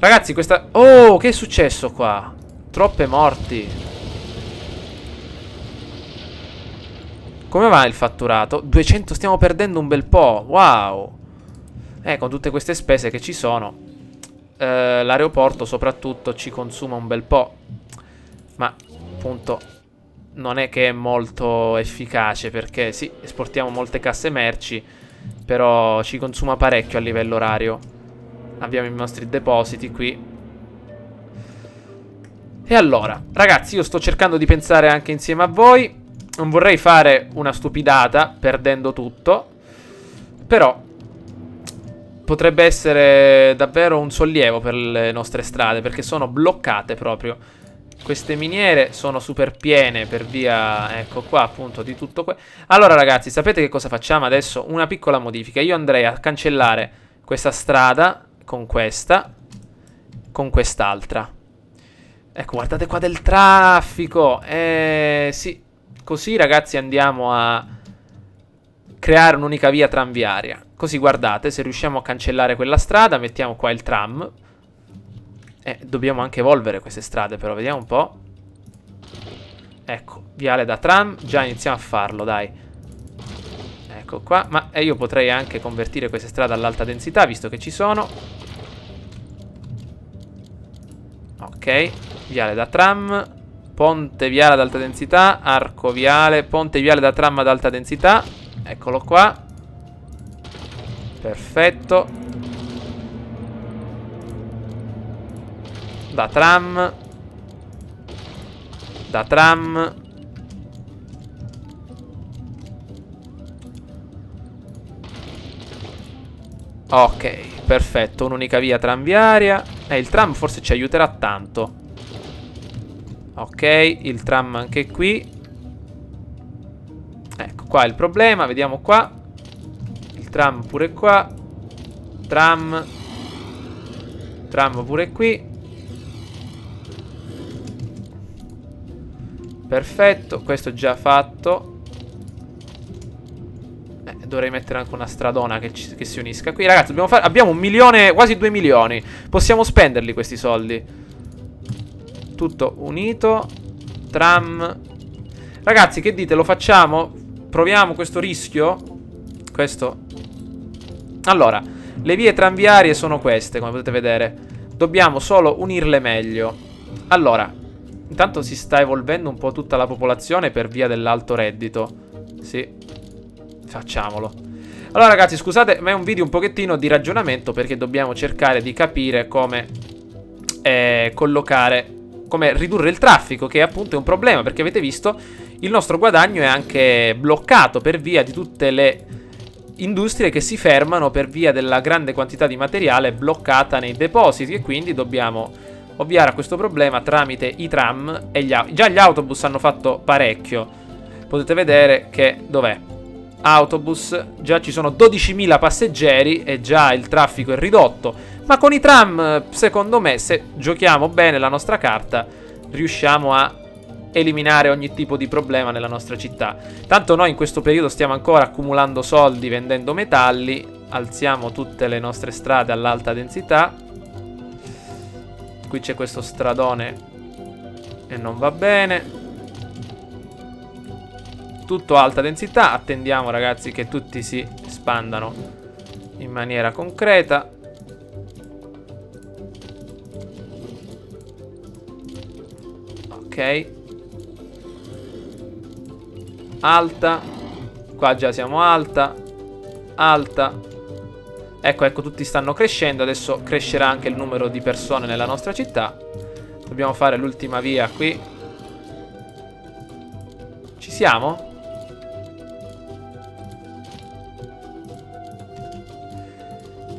Ragazzi, questa... Oh, che è successo qua? Troppe morti. Come va il fatturato? 200, stiamo perdendo un bel po'. Wow. Con tutte queste spese che ci sono, l'aeroporto soprattutto ci consuma un bel po'. Ma appunto non è che è molto efficace, perché sì, esportiamo molte casse merci, però ci consuma parecchio a livello orario. Abbiamo i nostri depositi qui. E allora, ragazzi, io sto cercando di pensare anche insieme a voi. Non vorrei fare una stupidata perdendo tutto, però potrebbe essere davvero un sollievo per le nostre strade, perché sono bloccate proprio. Queste miniere sono super piene per via, ecco qua appunto, di tutto Allora ragazzi, sapete che cosa facciamo adesso? Una piccola modifica. Io andrei a cancellare questa strada con questa, con quest'altra. Ecco, guardate qua del traffico. Sì, così ragazzi andiamo a creare un'unica via tranviaria. Così guardate, se riusciamo a cancellare quella strada, mettiamo qua il tram. Dobbiamo anche evolvere queste strade, però vediamo un po'. Ecco, viale da tram. Già iniziamo a farlo, dai. Ecco qua. Ma io potrei anche convertire queste strade all'alta densità, visto che ci sono. Ok, viale da tram. Ponte viale ad alta densità. Arco viale. Ponte viale da tram ad alta densità. Eccolo qua. Perfetto. Da tram. Da tram. Ok, perfetto. Un'unica via tranviaria. Il tram forse ci aiuterà tanto. Ok, il tram anche qui. Ecco qua il problema. Vediamo qua. Il tram pure qua. Tram. Tram pure qui. Perfetto, questo già fatto. Dovrei mettere anche una stradona che si unisca qui. Ragazzi, abbiamo 1 milione, quasi 2 milioni. Possiamo spenderli questi soldi. Tutto unito. Tram. Ragazzi, che dite? Lo facciamo? Proviamo questo rischio? Questo. Allora, le vie tranviarie sono queste, come potete vedere. Dobbiamo solo unirle meglio. Allora, intanto si sta evolvendo un po' tutta la popolazione per via dell'alto reddito. Sì, facciamolo. Allora ragazzi, scusate, ma è un video un pochettino di ragionamento, perché dobbiamo cercare di capire come collocare, come ridurre il traffico, che appunto è un problema, perché avete visto il nostro guadagno è anche bloccato per via di tutte le industrie che si fermano per via della grande quantità di materiale bloccata nei depositi, e quindi dobbiamo ovviare a questo problema tramite i tram e già gli autobus hanno fatto parecchio. Potete vedere che dov'è? Autobus, già ci sono 12.000 passeggeri e già il traffico è ridotto. Ma con i tram, secondo me, se giochiamo bene la nostra carta, riusciamo a eliminare ogni tipo di problema nella nostra città. Tanto noi in questo periodo stiamo ancora accumulando soldi vendendo metalli. Alziamo tutte le nostre strade all'alta densità. Qui c'è questo stradone e non va bene. Tutto alta densità. Attendiamo ragazzi che tutti si espandano in maniera concreta. Ok. Alta. Qua già siamo alta. Alta. Ecco, tutti stanno crescendo. Adesso crescerà anche il numero di persone nella nostra città. Dobbiamo fare l'ultima via qui. Ci siamo?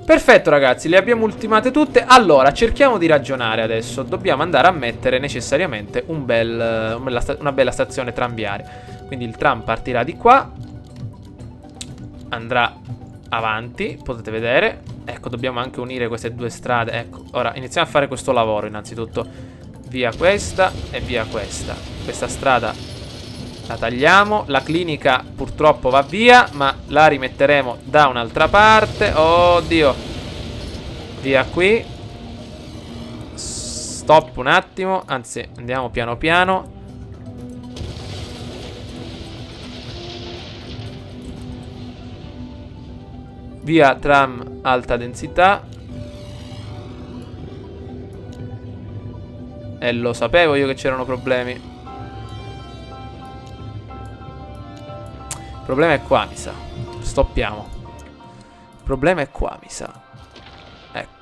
Perfetto ragazzi, le abbiamo ultimate tutte. Allora, cerchiamo di ragionare adesso. Dobbiamo andare a mettere necessariamente una bella stazione tranviaria. Quindi il tram partirà di qua. Andrà avanti, potete vedere. Ecco, dobbiamo anche unire queste due strade. Ecco, ora iniziamo a fare questo lavoro innanzitutto. Via questa e via questa. Questa strada la tagliamo. La clinica purtroppo va via, ma la rimetteremo da un'altra parte. Oddio. Via qui. Stop un attimo. Anzi, andiamo piano piano. Via tram alta densità. E lo sapevo io che c'erano problemi. Il problema è qua, mi sa. Stoppiamo. Il problema è qua, mi sa. Ecco.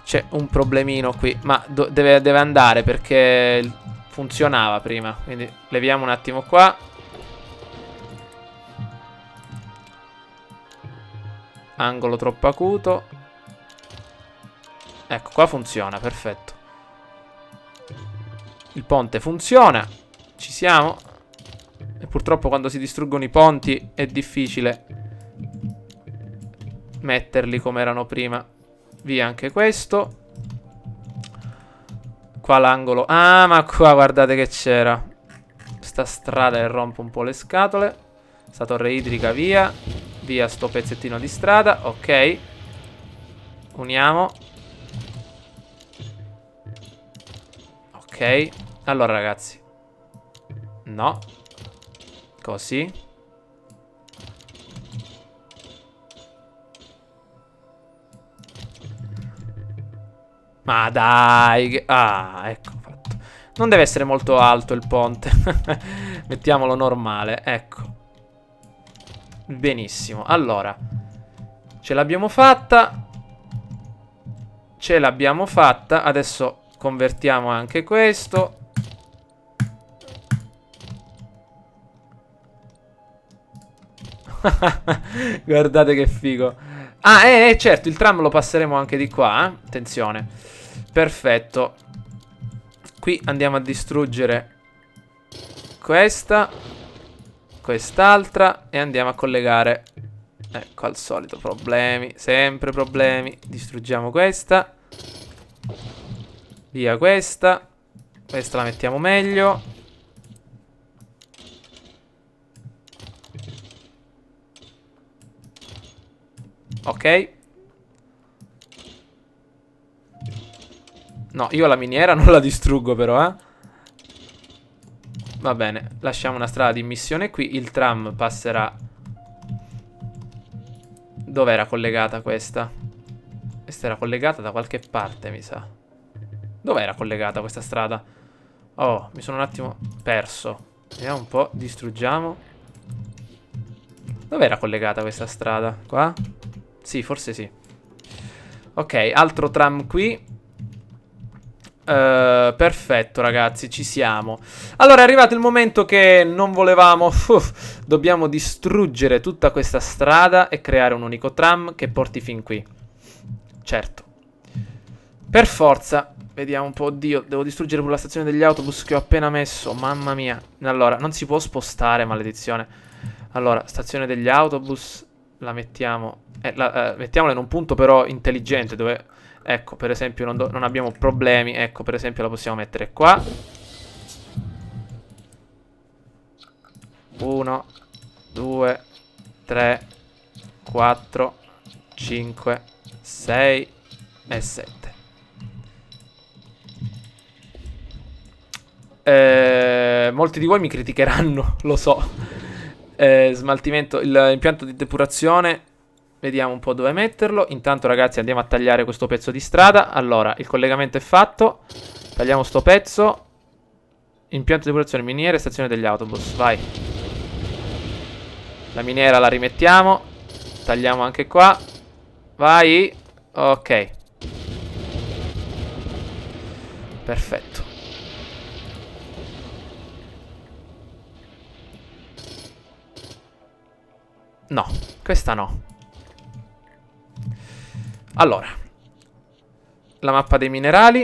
C'è un problemino qui. Ma deve andare perché funzionava prima. Quindi leviamo un attimo qua. Angolo troppo acuto. Ecco, qua funziona, perfetto. Il ponte funziona. Ci siamo. E purtroppo quando si distruggono i ponti è difficile metterli come erano prima. Via anche questo. Qua l'angolo. Ah, ma qua guardate che c'era. Sta strada che rompe un po' le scatole. Sta torre idrica via. Via sto pezzettino di strada. Ok. Uniamo. Ok. Allora ragazzi. No. Così. Ma dai. Ah, ecco fatto. Non deve essere molto alto il ponte. Mettiamolo normale. Ecco. Benissimo. Allora. Ce l'abbiamo fatta. Ce l'abbiamo fatta. Adesso convertiamo anche questo. Guardate che figo. Ah, certo, il tram lo passeremo anche di qua, eh? Attenzione. Perfetto. Qui andiamo a distruggere questa, quest'altra e andiamo a collegare. Ecco, al solito problemi, sempre problemi. Distruggiamo questa. Via questa. Questa la mettiamo meglio. Ok. No, io la miniera non la distruggo però, eh. Va bene, lasciamo una strada di immissione qui. Il tram passerà. Dove era collegata questa? Questa era collegata da qualche parte, mi sa. Dove era collegata questa strada? Oh, mi sono un attimo perso. Vediamo un po', distruggiamo. Dove era collegata questa strada? Qua? Sì, forse sì. Ok, altro tram qui. Perfetto ragazzi, ci siamo. Allora è arrivato il momento che non volevamo. Dobbiamo distruggere tutta questa strada e creare un unico tram che porti fin qui. Certo. Per forza. Vediamo un po'. Oddio, devo distruggere pure la stazione degli autobus che ho appena messo. Mamma mia. Allora, non si può spostare, maledizione. Allora, stazione degli autobus. La mettiamo. Mettiamola in un punto però intelligente dove... Ecco, per esempio, non abbiamo problemi. Ecco, per esempio, la possiamo mettere qua. 1, 2, 3, 4, 5, 6 e 7. Molti di voi mi criticheranno, lo so. Smaltimento, l'impianto di depurazione. Vediamo un po' dove metterlo. Intanto ragazzi andiamo a tagliare questo pezzo di strada. Allora, il collegamento è fatto. Tagliamo sto pezzo. Impianto di depurazione, miniere, stazione degli autobus. Vai. La miniera la rimettiamo. Tagliamo anche qua. Vai. Ok. Perfetto. No, questa no. Allora, la mappa dei minerali.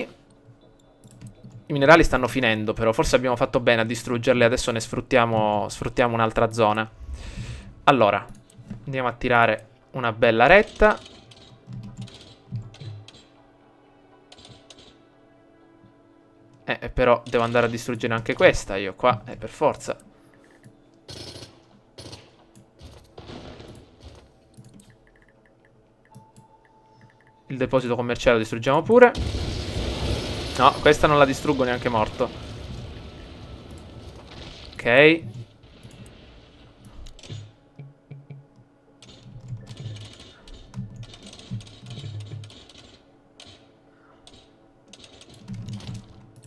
I minerali stanno finendo però. Forse abbiamo fatto bene a distruggerli. Adesso ne sfruttiamo un'altra zona. Allora, andiamo a tirare una bella retta. Però devo andare a distruggere anche questa io qua. Per forza. Il deposito commerciale lo distruggiamo pure. No, questa non la distruggo neanche morto. Ok.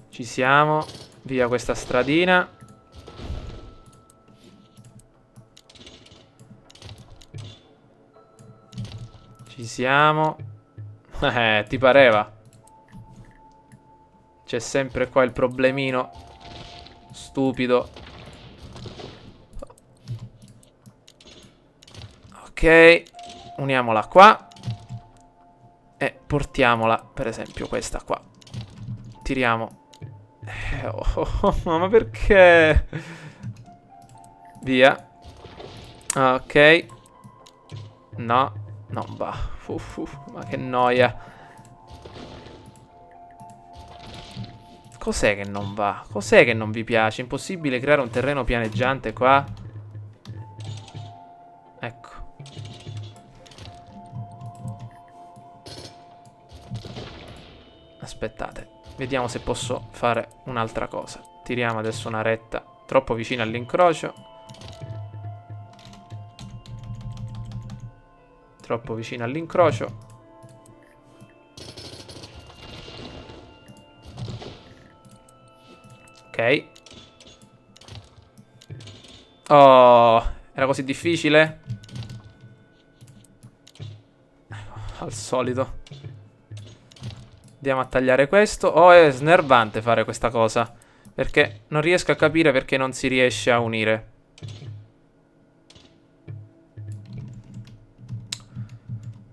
Ci siamo. Via questa stradina. Ci siamo. Ti pareva? C'è sempre qua il problemino stupido. Ok. Uniamola qua. E portiamola, per esempio, questa qua. Tiriamo. Ma perché? Via. Ok. No, non va. Ma che noia. Cos'è che non va? Cos'è che non vi piace? Impossibile creare un terreno pianeggiante qua? Ecco. Aspettate. Vediamo se posso fare un'altra cosa. Tiriamo adesso una retta troppo vicina all'incrocio. Troppo vicino all'incrocio. Ok. Oh, era così difficile? Al solito. Andiamo a tagliare questo. Oh, è snervante fare questa cosa, perché non riesco a capire perché non si riesce a unire.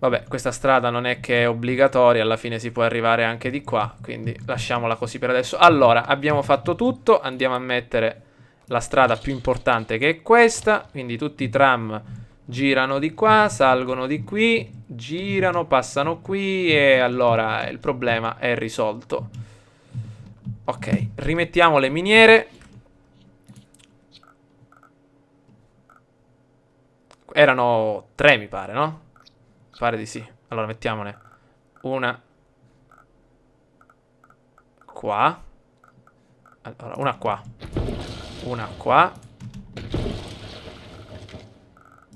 Vabbè, questa strada non è che è obbligatoria, alla fine si può arrivare anche di qua, quindi lasciamola così per adesso. Allora, abbiamo fatto tutto, andiamo a mettere la strada più importante che è questa, quindi tutti i tram girano di qua, salgono di qui, girano, passano qui e allora il problema è risolto. Ok, rimettiamo le miniere. Erano 3 mi pare, no? Pare di sì. Allora mettiamone una qua. Allora, una qua. Una qua.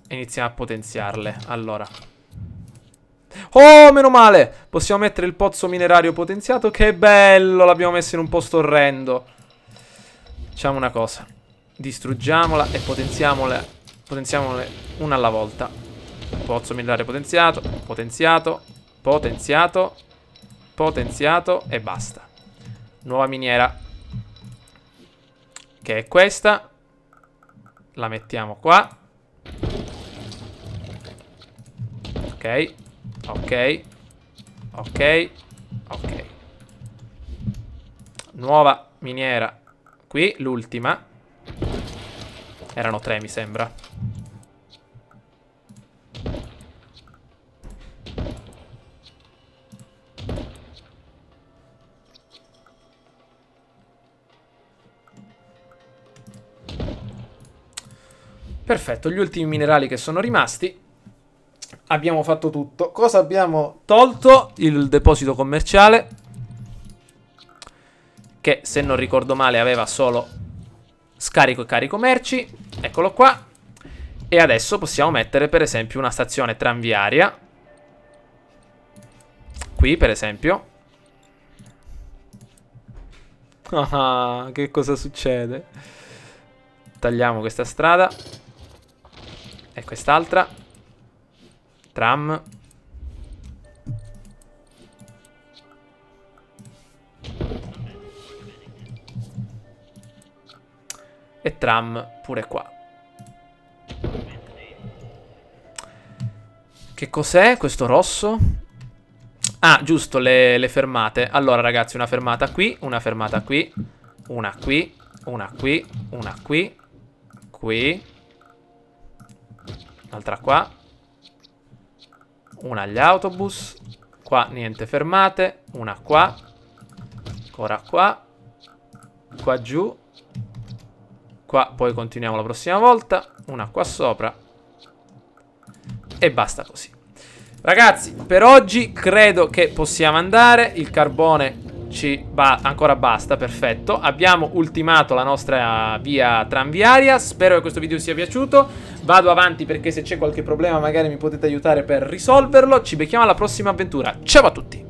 E iniziamo a potenziarle. Allora. Oh, meno male! Possiamo mettere il pozzo minerario potenziato. Che bello! L'abbiamo messo in un posto orrendo. Facciamo una cosa. Distruggiamola e potenziamole una alla volta. Pozzo minerario potenziato, potenziato, potenziato, potenziato e basta. Nuova miniera, che è questa. La mettiamo qua. Ok, ok, ok, ok. Nuova miniera qui, l'ultima. Erano 3 mi sembra. Perfetto, gli ultimi minerali che sono rimasti. Abbiamo fatto tutto. Cosa abbiamo tolto? Il deposito commerciale, che se non ricordo male aveva solo scarico e carico merci. Eccolo qua. E adesso possiamo mettere per esempio una stazione tranviaria. Qui per esempio. Ah, che cosa succede? Tagliamo questa strada. E quest'altra. Tram. E tram pure qua. Che cos'è questo rosso? Ah, giusto, le fermate. Allora ragazzi, una fermata qui, una fermata qui, una qui, una qui, una qui, qui, un'altra qua, una agli autobus, qua niente fermate, una qua, ancora qua, qua giù, qua poi continuiamo la prossima volta, una qua sopra e basta così. Ragazzi, per oggi credo che possiamo andare. Il carbone ancora basta, perfetto. Abbiamo ultimato la nostra via tranviaria. Spero che questo video sia piaciuto. Vado avanti perché se c'è qualche problema magari mi potete aiutare per risolverlo. Ci becchiamo alla prossima avventura. Ciao a tutti.